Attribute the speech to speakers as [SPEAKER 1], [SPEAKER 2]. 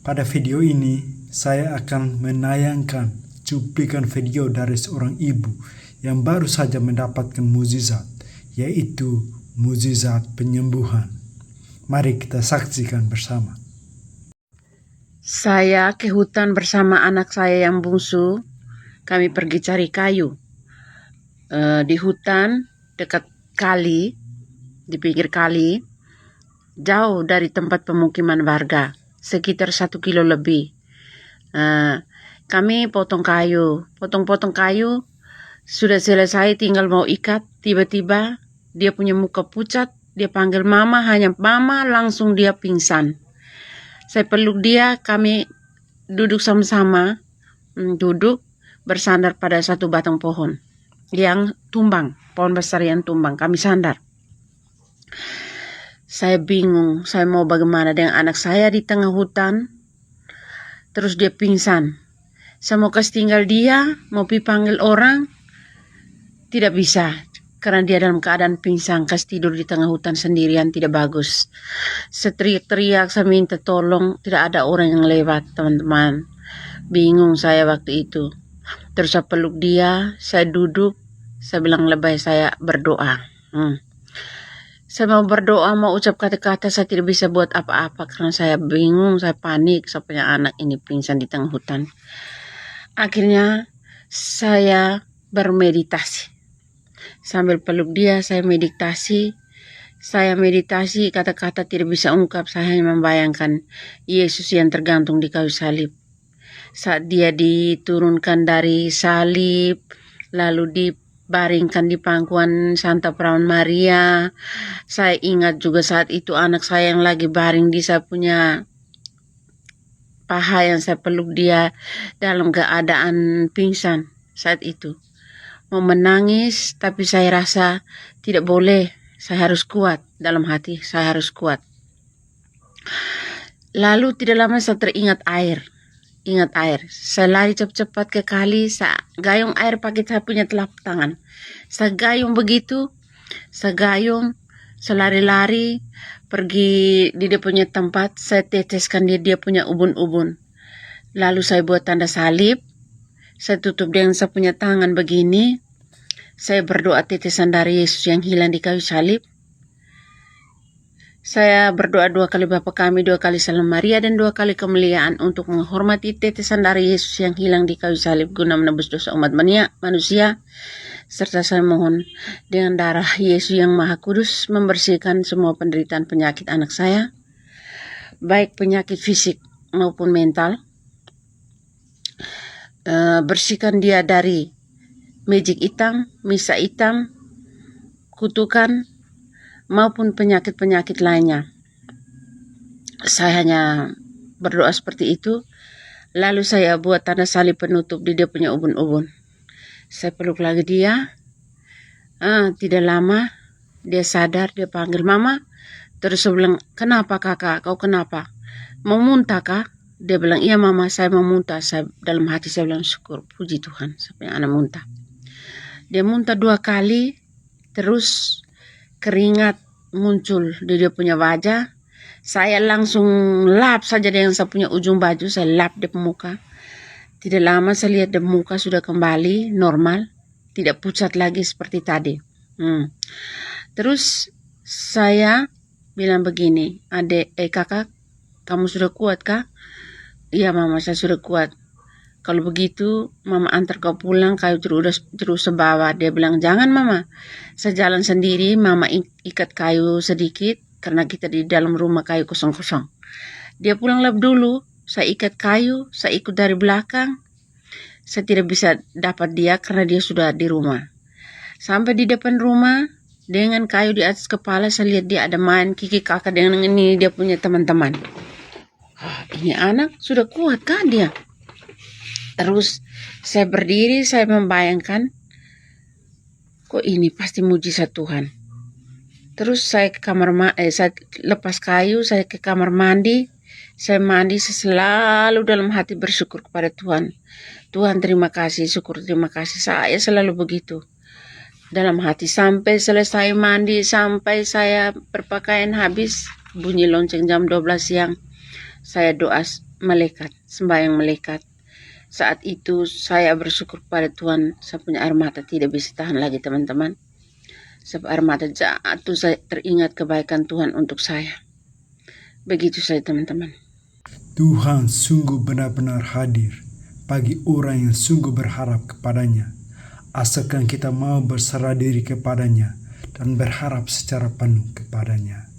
[SPEAKER 1] Pada video ini, saya akan menayangkan cuplikan video dari seorang ibu yang baru saja mendapatkan mukjizat, yaitu mukjizat penyembuhan. Mari kita saksikan bersama.
[SPEAKER 2] Saya ke hutan bersama anak saya yang bungsu. Kami pergi cari kayu. Di hutan dekat kali, di pinggir kali, jauh dari tempat pemukiman warga, sekitar 1 kilo lebih. Kami potong kayu, potong-potong kayu, sudah selesai tinggal mau ikat, tiba-tiba dia punya muka pucat, dia panggil mama, hanya mama, langsung dia pingsan. Saya peluk dia, kami duduk sama-sama, duduk bersandar pada satu batang pohon yang tumbang, pohon besar yang tumbang, kami sandar. Saya bingung, saya mau bagaimana dengan anak saya di tengah hutan, terus dia pingsan. Saya mau kasih tinggal dia, mau panggil orang, tidak bisa. Karena dia dalam keadaan pingsan, kasih tidur di tengah hutan sendirian, tidak bagus. Saya teriak-teriak, saya minta tolong, tidak ada orang yang lewat, teman-teman. Bingung saya waktu itu. Terus saya peluk dia, saya duduk, saya bilang lebih saya berdoa. Saya mau berdoa, mau ucap kata-kata, saya tidak bisa buat apa-apa karena saya bingung, saya panik, saya punya anak ini pingsan di tengah hutan. Akhirnya saya bermeditasi. Sambil peluk dia, saya meditasi, kata-kata tidak bisa ungkap, saya hanya membayangkan Yesus yang tergantung di kayu salib. Saat dia diturunkan dari salib, lalu dibaringkan di pangkuan Santa Perawan Maria, saya ingat juga saat itu anak saya yang lagi baring di saya punya paha yang saya peluk dia dalam keadaan pingsan saat itu. Mau menangis, tapi saya rasa tidak boleh. Saya harus kuat dalam hati, saya harus kuat. Lalu tidak lama saya teringat air. Ingat air. Saya lari cepat-cepat ke kali, saya gayung air pakai saya punya telapak tangan. Saya gayung begitu, saya lari-lari, pergi di dia punya tempat, saya teteskan dia punya ubun-ubun. Lalu saya buat tanda salib, saya tutup dengan saya punya tangan begini. Saya berdoa tetesan dari Yesus yang hilang di kayu salib. Saya berdoa 2 kali Bapa kami, 2 kali Salam Maria, dan 2 kali kemuliaan untuk menghormati tetesan dari Yesus yang hilang di kayu salib guna menebus dosa umat manusia. Serta saya mohon dengan darah Yesus yang Maha Kudus membersihkan semua penderitaan penyakit anak saya, baik penyakit fisik maupun mental. Bersihkan dia dari magic hitam, misa hitam, kutukan, maupun penyakit-penyakit lainnya. Saya hanya berdoa seperti itu. Lalu saya buat tanda salib penutup di dia punya ubun-ubun. Saya peluk lagi dia. Tidak lama, dia sadar, dia panggil mama. Terus saya bilang, kenapa kakak, kau kenapa? Mau muntah kah? Dia bilang, iya mama, saya mau muntah. Dalam hati saya bilang, syukur, puji Tuhan, saya punya anak muntah. Dia muntah 2 kali, terus keringat muncul di dia punya wajah. Saya langsung lap saja dengan saya punya ujung baju, saya lap di muka. Tidak lama saya lihat di muka sudah kembali normal, tidak pucat lagi seperti tadi. Terus saya bilang begini, kakak, kamu sudah kuat kah? Iya mama, saya sudah kuat. Kalau begitu, mama antar kau pulang, kayu terus sebawa. Dia bilang, jangan mama, saya jalan sendiri, mama ikat kayu sedikit, karena kita di dalam rumah kayu kosong-kosong. Dia pulang lab dulu, saya ikat kayu, saya ikut dari belakang. Saya tidak bisa dapat dia karena dia sudah di rumah. Sampai di depan rumah, dengan kayu di atas kepala, saya lihat dia ada main kiki kakak dengan ini dia punya teman-teman. Ini anak sudah kuat kan dia? Terus saya berdiri, saya membayangkan, kok ini pasti mujizat Tuhan. Terus saya ke saya lepas kayu, saya ke kamar mandi, saya mandi, saya selalu dalam hati bersyukur kepada Tuhan. Tuhan terima kasih, syukur terima kasih, saya selalu begitu. Dalam hati sampai selesai mandi, sampai saya berpakaian habis, bunyi lonceng jam 12 siang. Saya doa melekat, sembahyang melekat. Saat itu saya bersyukur pada Tuhan, saya punya air mata tidak bisa tahan lagi teman-teman. Sebab air mata jatuh, saya teringat kebaikan Tuhan untuk saya. Begitu saja teman-teman.
[SPEAKER 1] Tuhan sungguh benar-benar hadir bagi orang yang sungguh berharap kepadanya. Asalkan kita mau berserah diri kepadanya dan berharap secara penuh kepadanya.